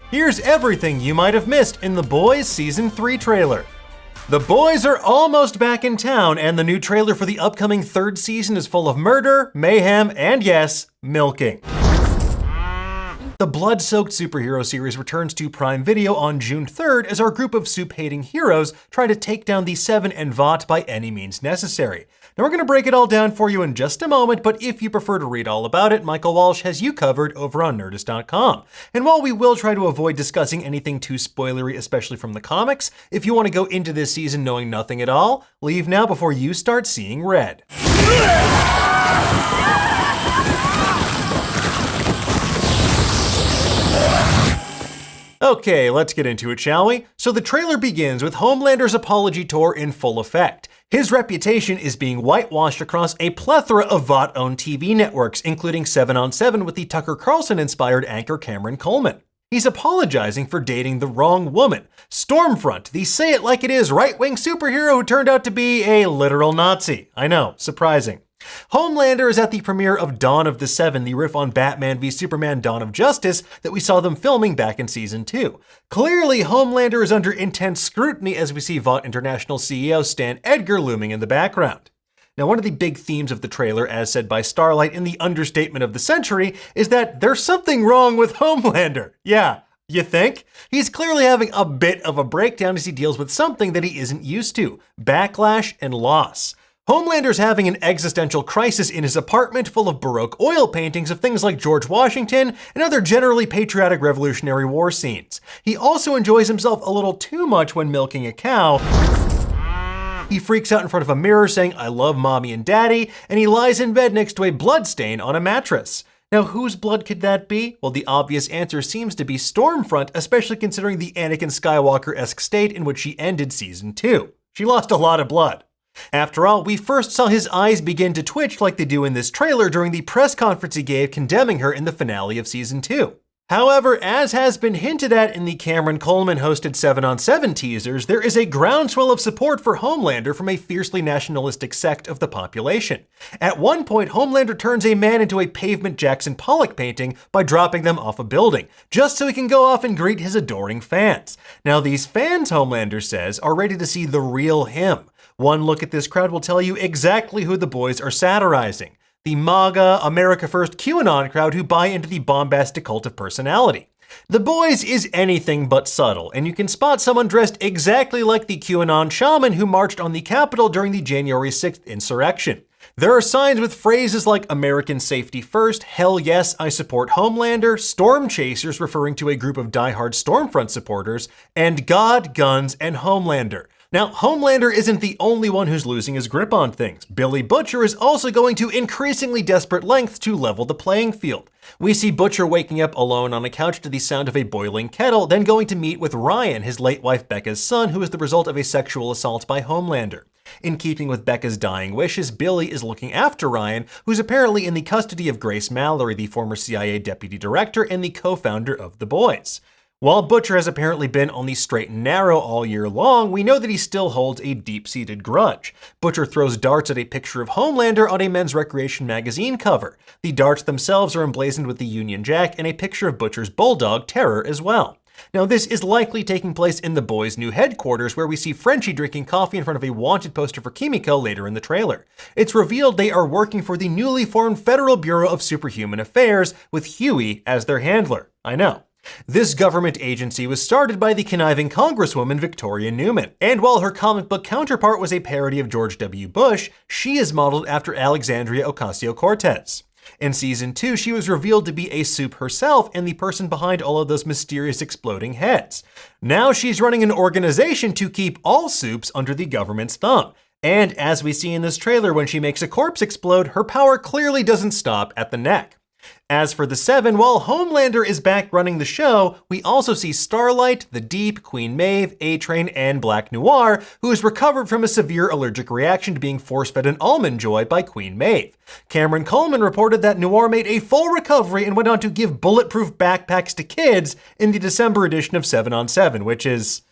Here's everything you might have missed in The Boys Season 3 trailer. The boys are almost back in town, and the new trailer for the upcoming third season is full of murder, mayhem, and yes, milking. The blood-soaked superhero series returns to Prime Video on June 3rd as our group of supe-hating heroes try to take down the Seven and Vought by any means necessary. Now we're going to break it all down for you in just a moment, but if you prefer to read all about it, Michael Walsh has you covered over on Nerdist.com. And while we will try to avoid discussing anything too spoilery, especially from the comics, if you want to go into this season knowing nothing at all, leave now before you start seeing red. Okay, let's get into it, shall we? So the trailer begins with Homelander's apology tour in full effect. His reputation is being whitewashed across a plethora of Vought-owned TV networks, including 7 on 7 with the Tucker Carlson-inspired anchor Cameron Coleman. He's apologizing for dating the wrong woman, Stormfront, the say-it-like-it-is right-wing superhero who turned out to be a literal Nazi. I know, surprising. Homelander is at the premiere of Dawn of the Seven, the riff on Batman v Superman Dawn of Justice that we saw them filming back in Season 2. Clearly, Homelander is under intense scrutiny as we see Vought International CEO Stan Edgar looming in the background. Now, one of the big themes of the trailer, as said by Starlight in the understatement of the century, is that there's something wrong with Homelander. Yeah. You think? He's clearly having a bit of a breakdown as he deals with something that he isn't used to: backlash and loss. Homelander's having an existential crisis in his apartment full of Baroque oil paintings of things like George Washington and other generally patriotic Revolutionary War scenes. He also enjoys himself a little too much when milking a cow. He freaks out in front of a mirror saying, "I love mommy and daddy," and he lies in bed next to a blood stain on a mattress. Now, whose blood could that be? Well, the obvious answer seems to be Stormfront, especially considering the Anakin Skywalker-esque state in which she ended Season 2. She lost a lot of blood. After all, we first saw his eyes begin to twitch like they do in this trailer during the press conference he gave condemning her in the finale of Season 2. However, as has been hinted at in the Cameron Coleman-hosted 7 on 7 teasers, there is a groundswell of support for Homelander from a fiercely nationalistic sect of the population. At one point, Homelander turns a man into a pavement Jackson Pollock painting by dropping them off a building, just so he can go off and greet his adoring fans. Now, these fans, Homelander says, are ready to see the real him. One look at this crowd will tell you exactly who the boys are satirizing: the MAGA, America First QAnon crowd who buy into the bombastic cult of personality. The Boys is anything but subtle, and you can spot someone dressed exactly like the QAnon shaman who marched on the Capitol during the January 6th insurrection. There are signs with phrases like American safety first, hell yes, I support Homelander, storm chasers referring to a group of diehard Stormfront supporters, and God, guns, and Homelander. Now, Homelander isn't the only one who's losing his grip on things. Billy Butcher is also going to increasingly desperate lengths to level the playing field. We see Butcher waking up alone on a couch to the sound of a boiling kettle, then going to meet with Ryan, his late wife Becca's son, who is the result of a sexual assault by Homelander. In keeping with Becca's dying wishes, Billy is looking after Ryan, who's apparently in the custody of Grace Mallory, the former CIA deputy director and the co-founder of The Boys. While Butcher has apparently been on the straight and narrow all year long, we know that he still holds a deep-seated grudge. Butcher throws darts at a picture of Homelander on a Men's Recreation magazine cover. The darts themselves are emblazoned with the Union Jack and a picture of Butcher's bulldog, Terror, as well. Now, this is likely taking place in the Boys' new headquarters, where we see Frenchie drinking coffee in front of a wanted poster for Kimiko later in the trailer. It's revealed they are working for the newly formed Federal Bureau of Superhuman Affairs, with Huey as their handler. I know. This government agency was started by the conniving Congresswoman Victoria Newman, and while her comic book counterpart was a parody of George W. Bush, she is modeled after Alexandria Ocasio-Cortez. In Season 2, she was revealed to be a supe herself and the person behind all of those mysterious exploding heads. Now she's running an organization to keep all supes under the government's thumb. And as we see in this trailer, when she makes a corpse explode, her power clearly doesn't stop at the neck. As for the Seven, while Homelander is back running the show, we also see Starlight, The Deep, Queen Maeve, A-Train, and Black Noir, who has recovered from a severe allergic reaction to being force-fed an almond joy by Queen Maeve. Cameron Coleman reported that Noir made a full recovery and went on to give bulletproof backpacks to kids in the December edition of 7 on 7, which is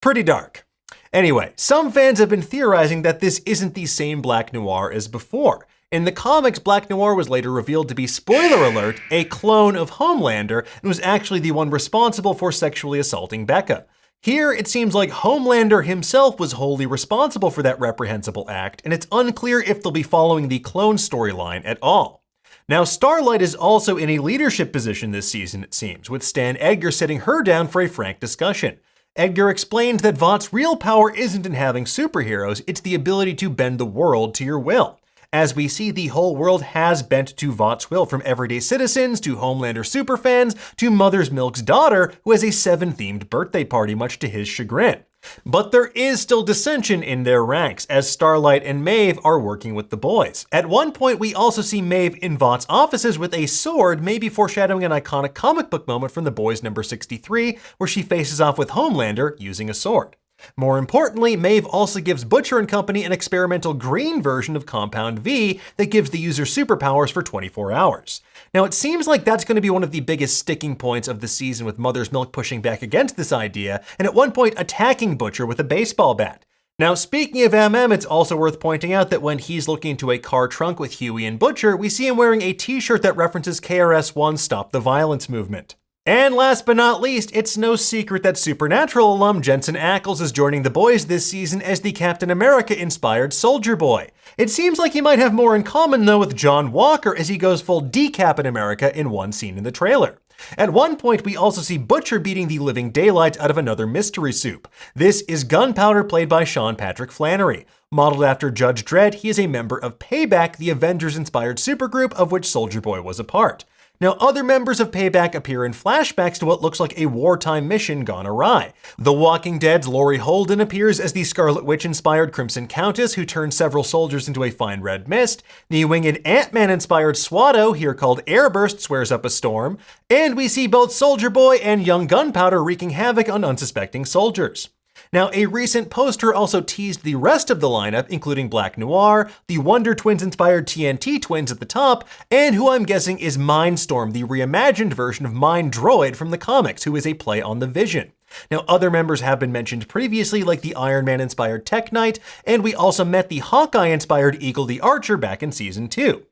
pretty dark. Anyway, some fans have been theorizing that this isn't the same Black Noir as before. In the comics, Black Noir was later revealed to be, spoiler alert, a clone of Homelander and was actually the one responsible for sexually assaulting Becca. Here, it seems like Homelander himself was wholly responsible for that reprehensible act, and it's unclear if they'll be following the clone storyline at all. Now, Starlight is also in a leadership position this season, it seems, with Stan Edgar sitting her down for a frank discussion. Edgar explained that Vought's real power isn't in having superheroes, it's the ability to bend the world to your will. As we see, the whole world has bent to Vought's will, from everyday citizens to Homelander superfans to Mother's Milk's daughter, who has a 7-themed birthday party, much to his chagrin. But there is still dissension in their ranks, as Starlight and Maeve are working with the boys. At one point, we also see Maeve in Vought's offices with a sword, maybe foreshadowing an iconic comic book moment from The Boys number 63, where she faces off with Homelander using a sword. More importantly, Maeve also gives Butcher and company an experimental green version of Compound V that gives the user superpowers for 24 hours. Now, it seems like that's going to be one of the biggest sticking points of the season, with Mother's Milk pushing back against this idea and at one point attacking Butcher with a baseball bat. Now, speaking of it's also worth pointing out that when he's looking into a car trunk with Huey and Butcher, we see him wearing a t-shirt that references KRS-One's Stop the Violence movement. And last but not least, it's no secret that Supernatural alum Jensen Ackles is joining the boys this season as the Captain America-inspired Soldier Boy. It seems like he might have more in common, though, with John Walker, as he goes full Decapit America in one scene in the trailer. At one point, we also see Butcher beating the living daylights out of another mystery soup. This is Gunpowder, played by Sean Patrick Flannery. Modeled after Judge Dredd, he is a member of Payback, the Avengers-inspired supergroup of which Soldier Boy was a part. Now, other members of Payback appear in flashbacks to what looks like a wartime mission gone awry. The Walking Dead's Laurie Holden appears as the Scarlet Witch-inspired Crimson Countess, who turned several soldiers into a fine red mist. The winged Ant-Man-inspired Swatto, here called Airburst, swears up a storm. And we see both Soldier Boy and young Gunpowder wreaking havoc on unsuspecting soldiers. Now, a recent poster also teased the rest of the lineup, including Black Noir, the Wonder Twins-inspired TNT Twins at the top, and who I'm guessing is Mindstorm, the reimagined version of Mind Droid from the comics, who is a play on the Vision. Now, other members have been mentioned previously, like the Iron Man-inspired Tech Knight, and we also met the Hawkeye-inspired Eagle the Archer back in Season 2.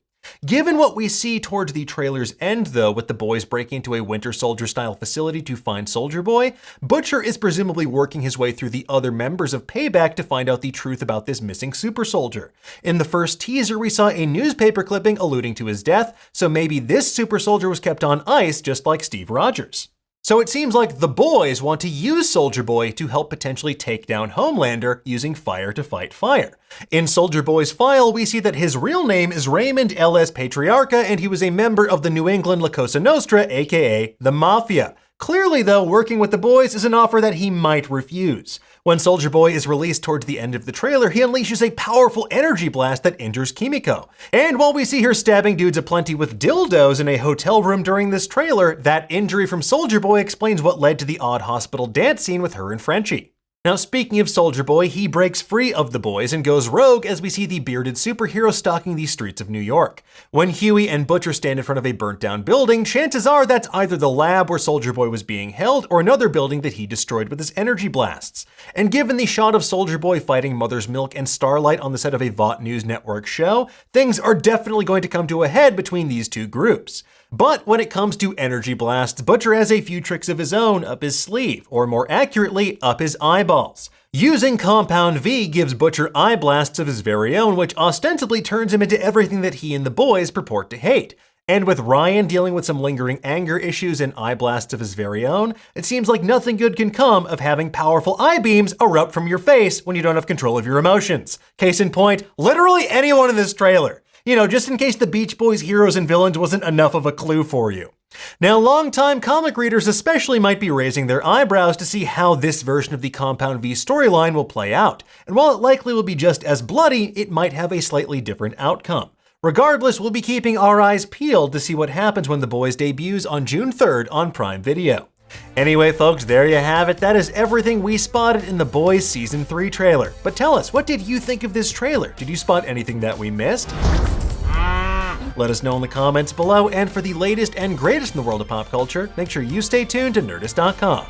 Given what we see towards the trailer's end, though, with the boys breaking into a Winter Soldier-style facility to find Soldier Boy, Butcher is presumably working his way through the other members of Payback to find out the truth about this missing super soldier. In the first teaser, we saw a newspaper clipping alluding to his death, so maybe this super soldier was kept on ice just like Steve Rogers. So it seems like the boys want to use Soldier Boy to help potentially take down Homelander using fire to fight fire. In Soldier Boy's file, we see that his real name is Raymond L.S. Patriarca, and he was a member of the New England La Cosa Nostra, aka the Mafia. Clearly, though, working with the boys is an offer that he might refuse. When Soldier Boy is released towards the end of the trailer, he unleashes a powerful energy blast that injures Kimiko. And while we see her stabbing dudes aplenty with dildos in a hotel room during this trailer, that injury from Soldier Boy explains what led to the odd hospital dance scene with her and Frenchie. Now, speaking of Soldier Boy, he breaks free of the boys and goes rogue as we see the bearded superhero stalking the streets of New York. When Huey and Butcher stand in front of a burnt-down building, chances are that's either the lab where Soldier Boy was being held or another building that he destroyed with his energy blasts. And given the shot of Soldier Boy fighting Mother's Milk and Starlight on the set of a Vought News Network show, things are definitely going to come to a head between these two groups. But when it comes to energy blasts, Butcher has a few tricks of his own up his sleeve, or more accurately, up his eyeballs. Using Compound V gives Butcher eye blasts of his very own, which ostensibly turns him into everything that he and the boys purport to hate. And with Ryan dealing with some lingering anger issues and eye blasts of his very own, it seems like nothing good can come of having powerful eye beams erupt from your face when you don't have control of your emotions. Case in point, literally anyone in this trailer. You know, just in case the Beach Boys heroes and villains wasn't enough of a clue for you. Now, longtime comic readers especially might be raising their eyebrows to see how this version of the Compound V storyline will play out. And while it likely will be just as bloody, it might have a slightly different outcome. Regardless, we'll be keeping our eyes peeled to see what happens when The Boys debuts on June 3rd on Prime Video. Anyway, folks, there you have it. That is everything we spotted in The Boys Season 3 trailer. But tell us, what did you think of this trailer? Did you spot anything that we missed? Let us know in the comments below, and for the latest and greatest in the world of pop culture, make sure you stay tuned to Nerdist.com.